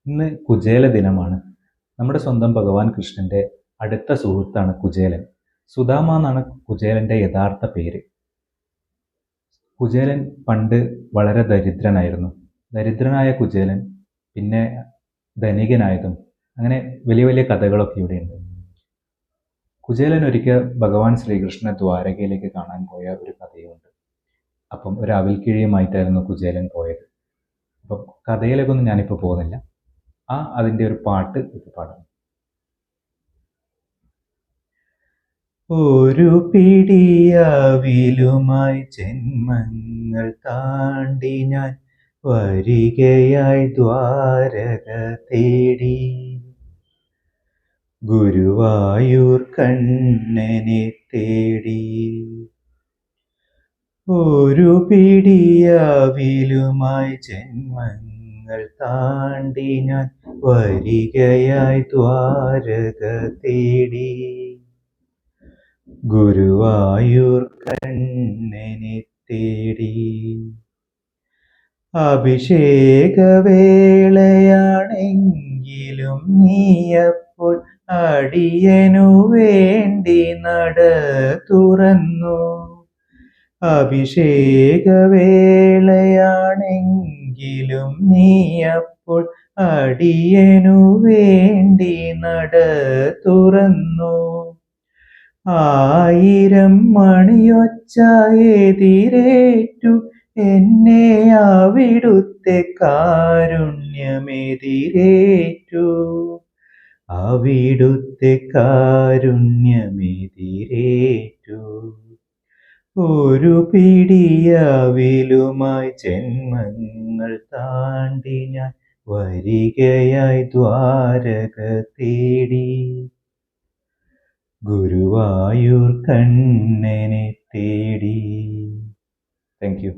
ഇന്ന് കുചേല ദിനമാണ്. നമ്മുടെ സ്വന്തം ഭഗവാൻ കൃഷ്ണന്റെ അടുത്ത സുഹൃത്താണ് കുചേലൻ. സുദാമ എന്നാണ് കുചേലന്റെ യഥാർത്ഥ പേര്. കുചേലൻ പണ്ട് വളരെ ദരിദ്രനായിരുന്നു. ദരിദ്രനായ കുചേലൻ പിന്നെ ധനികനായതും അങ്ങനെ വലിയ വലിയ കഥകളൊക്കെ ഇവിടെയുണ്ട്. കുചേലൻ ഒരിക്കൽ ഭഗവാൻ ശ്രീകൃഷ്ണനെ ദ്വാരകയിലേക്ക് കാണാൻ പോയ ഒരു കഥയുണ്ട്. അപ്പം ഒരു അവിൽക്കിഴിയുമായിട്ടായിരുന്നു കുചേലൻ പോയത്. അപ്പം കഥയിലേക്കൊന്നും ഞാനിപ്പോൾ പോകുന്നില്ല. അതിൻ്റെ ഒരു പാട്ട് ഇത് പാടാം. ഒരു പിടിയവിലുമായി ജന്മങ്ങൾ താണ്ടി ഞാൻ വരികയായി ദ്വാരക തേടി. ഗുരുവായൂർ കണ്ണനെ തേടി. ഒരു പിടിയവിലുമായി ജന്മങ്ങൾ താണ്ടി ഞാൻ വരികയായി ദ്വാരക തേടി. ഗുരുവായൂർ കണ്ണനെ തേടി. അഭിഷേകവേളയാണെങ്കിലും നീയപ്പോൾ അടിയനു വേണ്ടി നട തുറന്നു. അഭിഷേകവേളയാണെങ്കിലും നീയപ്പോൾ അടിയനു വേണ്ടി നട തുറന്നു. 1000 മണിയൊച്ച എതിരേറ്റു എന്നെ അവിടുത്തെ കാരുണ്യമെതിരേറ്റു. അവിടുത്തെ കാരുണ്യമെതിരേറ്റു. ഒരു പിടിയവിലുമായി ജന്മങ്ങൾ താണ്ടി ഞാൻ വരികയായി ദ്വാരക തേടി. ഗുരുവായൂർ കണ്ണനെ തേടി. Thank you.